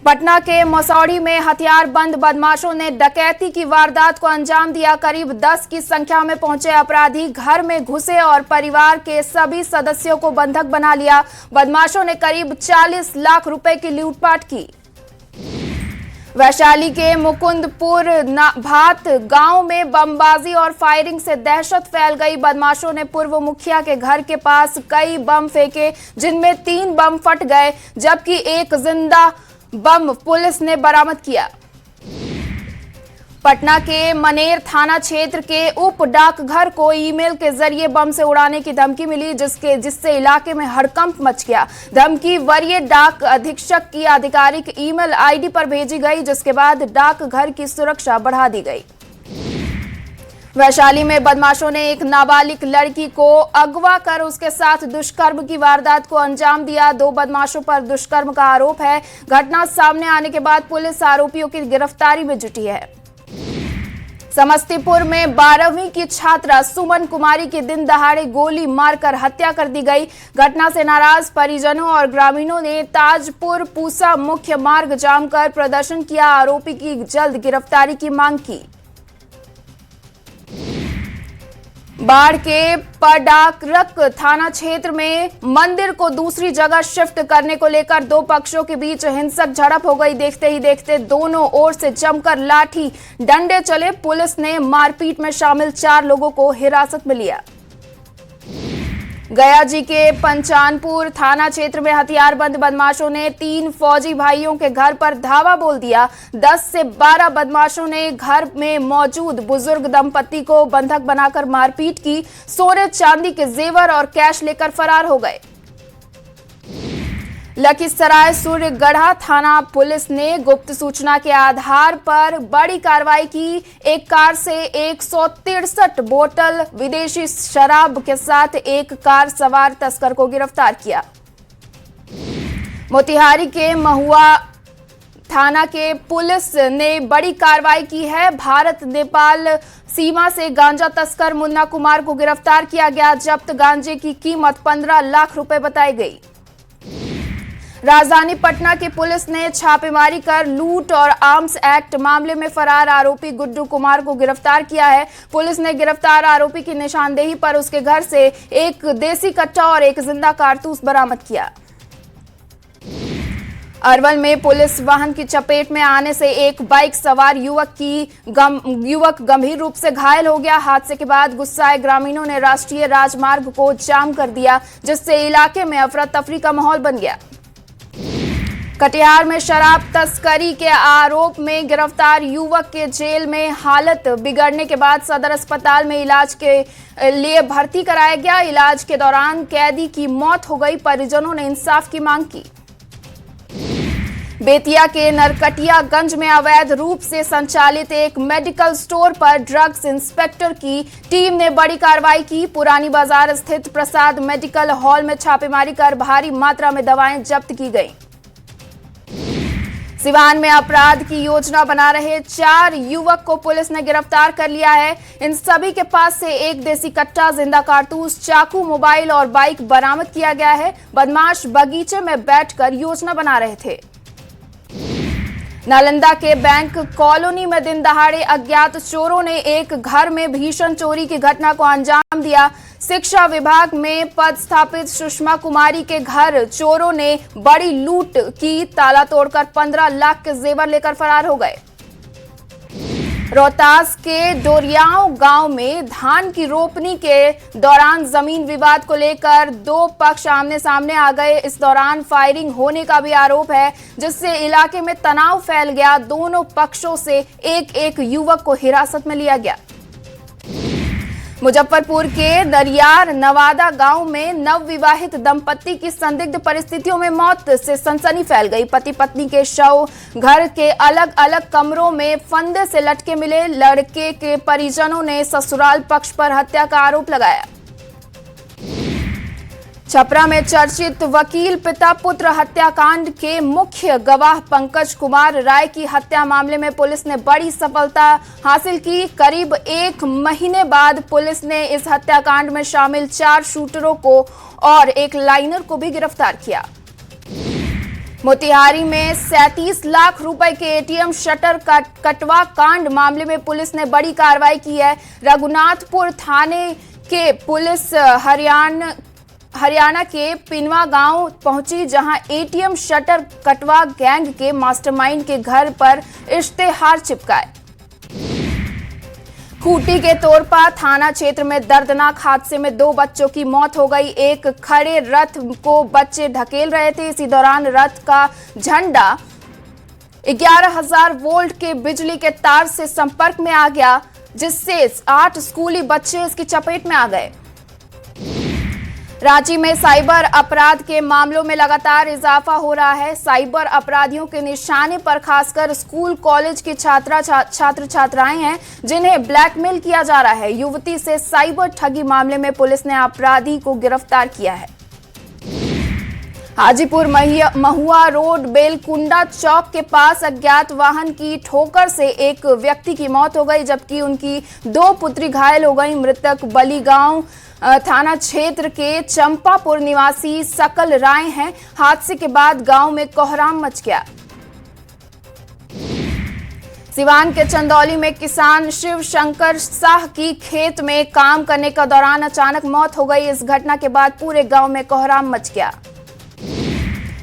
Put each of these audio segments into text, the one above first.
पटना के मसौढ़ी में हथियारबंद बदमाशों ने डकैती की वारदात को अंजाम दिया। करीब 10 की संख्या में पहुंचे अपराधी घर में घुसे और परिवार के सभी सदस्यों को बंधक बना लिया। बदमाशों ने करीब 40 लाख रुपए की लूटपाट की। वैशाली के मुकुंदपुर भात गांव में बमबाजी और फायरिंग से दहशत फैल गई। बदमाशों ने पूर्व मुखिया के घर के पास कई बम फेंके, जिनमें 3 बम फट गए, जबकि एक जिंदा बम पुलिस ने बरामद किया। पटना के मनेर थाना क्षेत्र के उप डाकघर को ईमेल के जरिए बम से उड़ाने की धमकी मिली, जिससे इलाके में हड़कंप मच गया। धमकी वरीय डाक अधीक्षक की आधिकारिक ईमेल आईडी पर भेजी गई, जिसके बाद डाकघर की सुरक्षा बढ़ा दी गई। वैशाली में बदमाशों ने एक नाबालिग लड़की को अगवा कर उसके साथ दुष्कर्म की वारदात को अंजाम दिया। 2 बदमाशों पर दुष्कर्म का आरोप है। घटना सामने आने के बाद पुलिस आरोपियों की गिरफ्तारी में जुटी है। समस्तीपुर में 12वीं की छात्रा सुमन कुमारी की दिन दहाड़े गोली मारकर हत्या कर दी गई। घटना से नाराज परिजनों और ग्रामीणों ने ताजपुर पूसा मुख्य मार्ग जाम कर प्रदर्शन किया। आरोपी की जल्द गिरफ्तारी की मांग की। बाढ़ के पडाकरक थाना क्षेत्र में मंदिर को दूसरी जगह शिफ्ट करने को लेकर 2 पक्षों के बीच हिंसक झड़प हो गई। देखते ही देखते दोनों ओर से जमकर लाठी डंडे चले। पुलिस ने मारपीट में शामिल 4 लोगों को हिरासत में लिया। गया जी के पंचानपुर थाना क्षेत्र में हथियारबंद बदमाशों ने 3 फौजी भाइयों के घर पर धावा बोल दिया। 10 से 12 बदमाशों ने घर में मौजूद बुजुर्ग दंपति को बंधक बनाकर मारपीट की। सोने चांदी के जेवर और कैश लेकर फरार हो गए। लखीसराय सूर्यगढ़ा थाना पुलिस ने गुप्त सूचना के आधार पर बड़ी कार्रवाई की। एक कार से 163 बोतल विदेशी शराब के साथ एक कार सवार तस्कर को गिरफ्तार किया। मोतिहारी के महुआ थाना के पुलिस ने बड़ी कार्रवाई की है। भारत नेपाल सीमा से गांजा तस्कर मुन्ना कुमार को गिरफ्तार किया गया। जब्त गांजे की कीमत 15 लाख रुपए बताई गई। राजधानी पटना की पुलिस ने छापेमारी कर लूट और आर्म्स एक्ट मामले में फरार आरोपी गुड्डू कुमार को गिरफ्तार किया है। पुलिस ने गिरफ्तार आरोपी की निशानदेही पर उसके घर से एक देसी कट्टा और एक जिंदा कारतूस बरामद किया। अरवल में पुलिस वाहन की चपेट में आने से एक बाइक सवार युवक गंभीर रूप से घायल हो गया। हादसे के बाद गुस्साए ग्रामीणों ने राष्ट्रीय राजमार्ग को जाम कर दिया, जिससे इलाके में अफरा तफरी का माहौल बन गया। कटिहार में शराब तस्करी के आरोप में गिरफ्तार युवक के जेल में हालत बिगड़ने के बाद सदर अस्पताल में इलाज के लिए भर्ती कराया गया। इलाज के दौरान कैदी की मौत हो गई। परिजनों ने इंसाफ की मांग की। बेतिया के नरकटियागंज में अवैध रूप से संचालित एक मेडिकल स्टोर पर ड्रग्स इंस्पेक्टर की टीम ने बड़ी कार्रवाई की। पुरानी बाजार स्थित प्रसाद मेडिकल हॉल में छापेमारी कर भारी मात्रा में दवाएं जब्त की गई। सिवान में अपराध की योजना बना रहे 4 युवक को पुलिस ने गिरफ्तार कर लिया है। इन सभी के पास से एक देसी कट्टा, जिंदा कारतूस, चाकू, मोबाइल और बाइक बरामद किया गया है। बदमाश बगीचे में बैठकर योजना बना रहे थे। नालंदा के बैंक कॉलोनी में दिन दहाड़े अज्ञात चोरों ने एक घर में भीषण चोरी की घटना को अंजाम दिया। शिक्षा विभाग में पदस्थापित सुषमा कुमारी के घर चोरों ने बड़ी लूट की। ताला तोड़कर 15 लाख के जेवर लेकर फरार हो गए। रोहतास के डोरियाव गांव में धान की रोपनी के दौरान जमीन विवाद को लेकर 2 पक्ष आमने सामने आ गए। इस दौरान फायरिंग होने का भी आरोप है, जिससे इलाके में तनाव फैल गया। दोनों पक्षों से एक युवक को हिरासत में लिया गया। मुजफ्फरपुर के दरियार नवादा गांव में नवविवाहित दंपत्ति की संदिग्ध परिस्थितियों में मौत से सनसनी फैल गई। पति पत्नी के शव घर के अलग अलग कमरों में फंदे से लटके मिले। लड़के के परिजनों ने ससुराल पक्ष पर हत्या का आरोप लगाया। छपरा में चर्चित वकील पिता पुत्र हत्याकांड के मुख्य गवाह पंकज कुमार राय की हत्या मामले में पुलिस ने बड़ी सफलता हासिल की। करीब 1 महीने बाद पुलिस ने इस हत्याकांड में शामिल 4 शूटरों को और एक लाइनर को भी गिरफ्तार किया। मोतिहारी में 37 लाख रुपए के एटीएम शटर कटवा कांड मामले में पुलिस ने बड़ी कार्रवाई की है। रघुनाथपुर थाने के पुलिस हरियाणा के पिनवा गांव पहुंची, जहां एटीएम शटर कटवा गैंग के मास्टरमाइंड के घर पर इश्तेहार चिपकाए। खूंटी के तोरपा थाना क्षेत्र में दर्दनाक हादसे में 2 बच्चों की मौत हो गई। एक खड़े रथ को बच्चे ढकेल रहे थे, इसी दौरान रथ का झंडा 11,000 वोल्ट के बिजली के तार से संपर्क में आ गया, जिससे 8 स्कूली बच्चे इसकी चपेट में आ गए। रांची में साइबर अपराध के मामलों में लगातार इजाफा हो रहा है। साइबर अपराधियों के निशाने पर खासकर स्कूल कॉलेज की छात्र छात्राएं हैं, जिन्हें ब्लैकमेल किया जा रहा है। युवती से साइबर ठगी मामले में पुलिस ने अपराधी को गिरफ्तार किया है। हाजीपुर महुआ रोड बेलकुंडा चौक के पास अज्ञात वाहन की ठोकर से एक व्यक्ति की मौत हो गई, जबकि उनकी 2 पुत्री घायल हो गई। मृतक बलीगांव थाना क्षेत्र के चंपापुर निवासी सकल राय हैं। हादसे के बाद गांव में कोहराम मच गया। सिवान के चंदौली में किसान शिव शंकर शाह की खेत में काम करने के दौरान अचानक मौत हो गई। इस घटना के बाद पूरे गांव में कोहराम मच गया।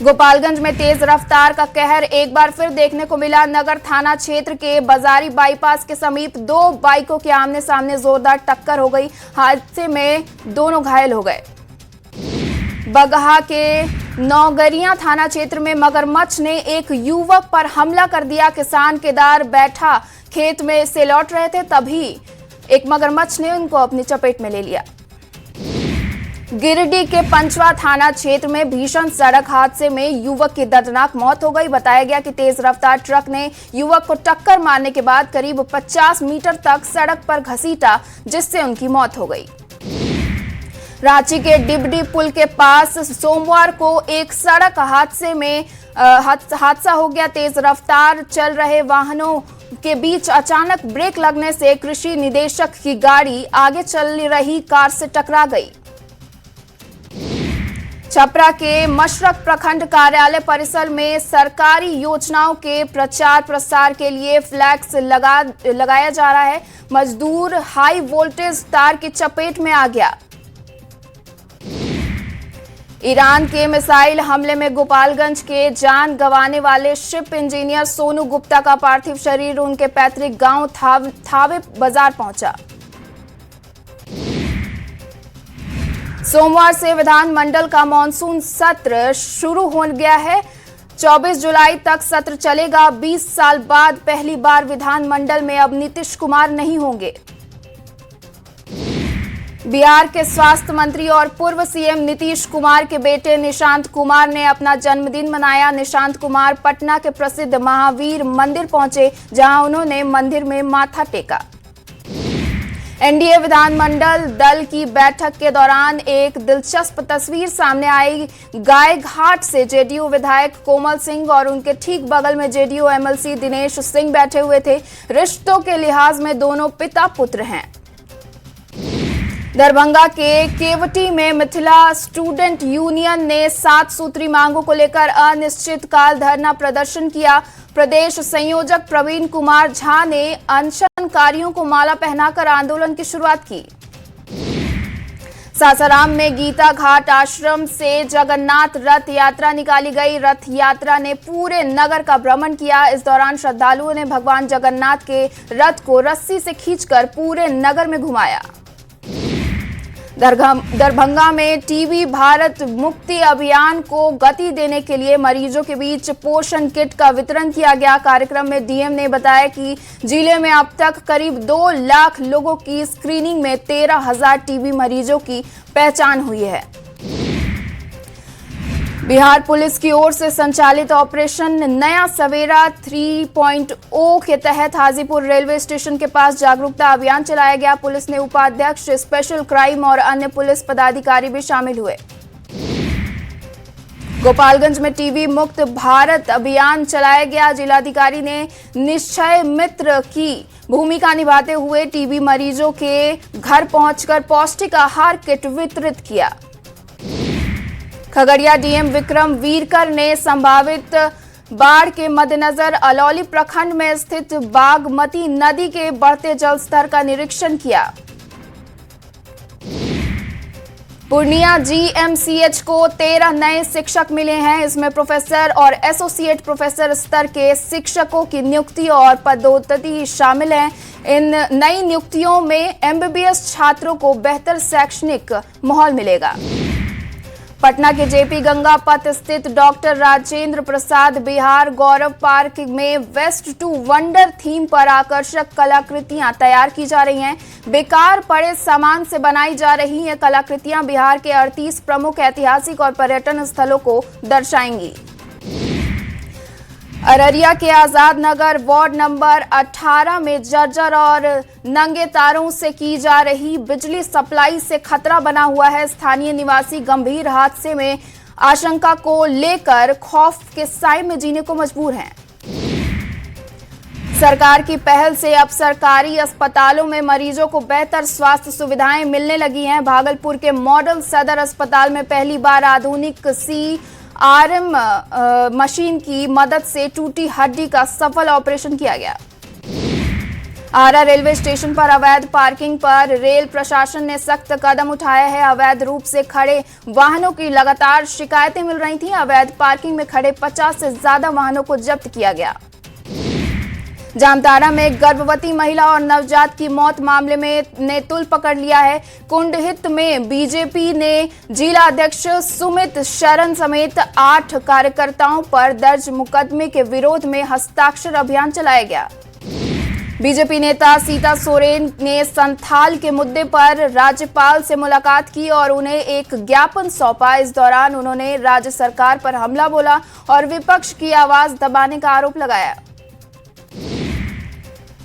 गोपालगंज में तेज रफ्तार का कहर एक बार फिर देखने को मिला। नगर थाना क्षेत्र के बाजारी बाईपास के समीप 2 बाइकों के आमने सामने जोरदार टक्कर हो गई। हादसे में दोनों घायल हो गए। बगहा के नौगरिया थाना क्षेत्र में मगरमच्छ ने एक युवक पर हमला कर दिया। किसान केदार बैठा खेत में से लौट रहे थे, तभी एक मगरमच्छ ने उनको अपनी चपेट में ले लिया। गिरिडीह के पंचवा थाना क्षेत्र में भीषण सड़क हादसे में युवक की दर्दनाक मौत हो गई। बताया गया कि तेज रफ्तार ट्रक ने युवक को टक्कर मारने के बाद करीब 50 मीटर तक सड़क पर घसीटा, जिससे उनकी मौत हो गई। रांची के डिबडी पुल के पास सोमवार को एक सड़क हादसे में हादसा हो गया। तेज रफ्तार चल रहे वाहनों के बीच अचानक ब्रेक लगने से कृषि निदेशक की गाड़ी आगे चल रही कार से टकरा गई। छपरा के मशरक प्रखंड कार्यालय परिसर में सरकारी योजनाओं के प्रचार प्रसार के लिए फ्लैक्स लगाया जा रहा है। मजदूर हाई वोल्टेज तार की चपेट में आ गया। ईरान के मिसाइल हमले में गोपालगंज के जान गंवाने वाले शिप इंजीनियर सोनू गुप्ता का पार्थिव शरीर उनके पैतृक गांव थावे बाजार पहुंचा। सोमवार से विधानमंडल का मॉनसून सत्र शुरू हो गया है। 24 जुलाई तक सत्र चलेगा। 20 साल बाद पहली बार विधानमंडल में अब नीतीश कुमार नहीं होंगे। बिहार के स्वास्थ्य मंत्री और पूर्व सीएम नीतीश कुमार के बेटे निशांत कुमार ने अपना जन्मदिन मनाया। निशांत कुमार पटना के प्रसिद्ध महावीर मंदिर पहुंचे, जहां उन्होंने मंदिर में माथा टेका। एनडीए विधानमंडल दल की बैठक के दौरान एक दिलचस्प तस्वीर सामने आई। गायघाट से जेडीयू विधायक कोमल सिंह और उनके ठीक बगल में जेडीयू एमएलसी दिनेश सिंह बैठे हुए थे। रिश्तों के लिहाज में दोनों पिता पुत्र हैं। दरभंगा के केवटी में मिथिला स्टूडेंट यूनियन ने 7 सूत्री मांगों को लेकर अनिश्चितकाल धरना प्रदर्शन किया। प्रदेश संयोजक प्रवीण कुमार झा ने अनशनकारियों को माला पहनाकर आंदोलन की शुरुआत की। सासाराम में गीता घाट आश्रम से जगन्नाथ रथ यात्रा निकाली गई। रथ यात्रा ने पूरे नगर का भ्रमण किया। इस दौरान श्रद्धालुओं ने भगवान जगन्नाथ के रथ को रस्सी से खींचकर पूरे नगर में घुमाया। दरभंगा में टीबी भारत मुक्ति अभियान को गति देने के लिए मरीजों के बीच पोषण किट का वितरण किया गया। कार्यक्रम में डीएम ने बताया कि जिले में अब तक करीब 2 लाख लोगों की स्क्रीनिंग में 13,000 टीबी मरीजों की पहचान हुई है। बिहार पुलिस की ओर से संचालित ऑपरेशन नया सवेरा 3.0 के तहत हाजीपुर रेलवे स्टेशन के पास जागरूकता अभियान चलाया गया। पुलिस ने उपाध्यक्ष, स्पेशल क्राइम और अन्य पुलिस पदाधिकारी भी शामिल हुए। गोपालगंज में टीबी मुक्त भारत अभियान चलाया गया। जिलाधिकारी ने निश्चय मित्र की भूमिका निभाते हुए टीबी मरीजों के घर पहुंचकर पौष्टिक आहार किट वितरित किया। खगड़िया डीएम विक्रम वीरकर ने संभावित बाढ़ के मद्देनजर अलौली प्रखंड में स्थित बागमती नदी के बढ़ते जलस्तर का निरीक्षण किया। पूर्णिया जीएमसीएच को 13 नए शिक्षक मिले हैं। इसमें प्रोफेसर और एसोसिएट प्रोफेसर स्तर के शिक्षकों की नियुक्ति और पदोन्नति शामिल हैं। इन नई नियुक्तियों में एमबीबीएस छात्रों को बेहतर शैक्षणिक माहौल मिलेगा। पटना के जेपी गंगा पथ स्थित डॉक्टर राजेंद्र प्रसाद बिहार गौरव पार्क में वेस्ट टू वंडर थीम पर आकर्षक कलाकृतियां तैयार की जा रही हैं। बेकार पड़े सामान से बनाई जा रही ये कलाकृतियां बिहार के 38 प्रमुख ऐतिहासिक और पर्यटन स्थलों को दर्शाएंगी। अररिया के आजाद नगर वार्ड नंबर 18 में जर्जर और नंगे तारों से की जा रही बिजली सप्लाई से खतरा बना हुआ है। स्थानीय निवासी गंभीर हादसे में आशंका को लेकर खौफ के साए में जीने को मजबूर हैं। सरकार की पहल से अब सरकारी अस्पतालों में मरीजों को बेहतर स्वास्थ्य सुविधाएं मिलने लगी हैं। भागलपुर के मॉडल सदर अस्पताल में पहली बार आधुनिक CRM मशीन की मदद से टूटी हड्डी का सफल ऑपरेशन किया गया। आरा रेलवे स्टेशन पर अवैध पार्किंग पर रेल प्रशासन ने सख्त कदम उठाया है। अवैध रूप से खड़े वाहनों की लगातार शिकायतें मिल रही थीं। अवैध पार्किंग में खड़े 50 से ज्यादा वाहनों को जब्त किया गया। जामताड़ा में गर्भवती महिला और नवजात की मौत मामले में ने तुल पकड़ लिया है। कुंडहित में बीजेपी ने जिला अध्यक्ष सुमित शरण समेत 8 कार्यकर्ताओं पर दर्ज मुकदमे के विरोध में हस्ताक्षर अभियान चलाया गया। बीजेपी नेता सीता सोरेन ने संथाल के मुद्दे पर राज्यपाल से मुलाकात की और उन्हें एक ज्ञापन सौंपा। इस दौरान उन्होंने राज्य सरकार पर हमला बोला और विपक्ष की आवाज दबाने का आरोप लगाया।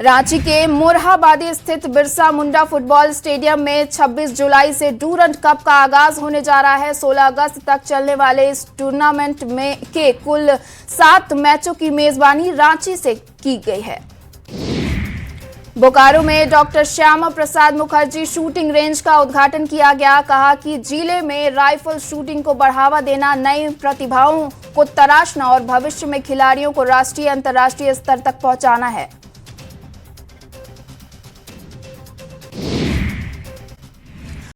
रांची के मोरहाबादी स्थित बिरसा मुंडा फुटबॉल स्टेडियम में 26 जुलाई से डूरंड कप का आगाज होने जा रहा है। 16 अगस्त तक चलने वाले इस टूर्नामेंट में के कुल 7 मैचों की मेजबानी रांची से की गई है। बोकारो में doctor Shyama Prasad Mukherjee shooting range का उद्घाटन किया गया। कहा कि जिले में राइफल शूटिंग को बढ़ावा देना, नई प्रतिभाओं को तराशना और भविष्य में खिलाड़ियों को राष्ट्रीय अंतर्राष्ट्रीय स्तर तक पहुंचाना है।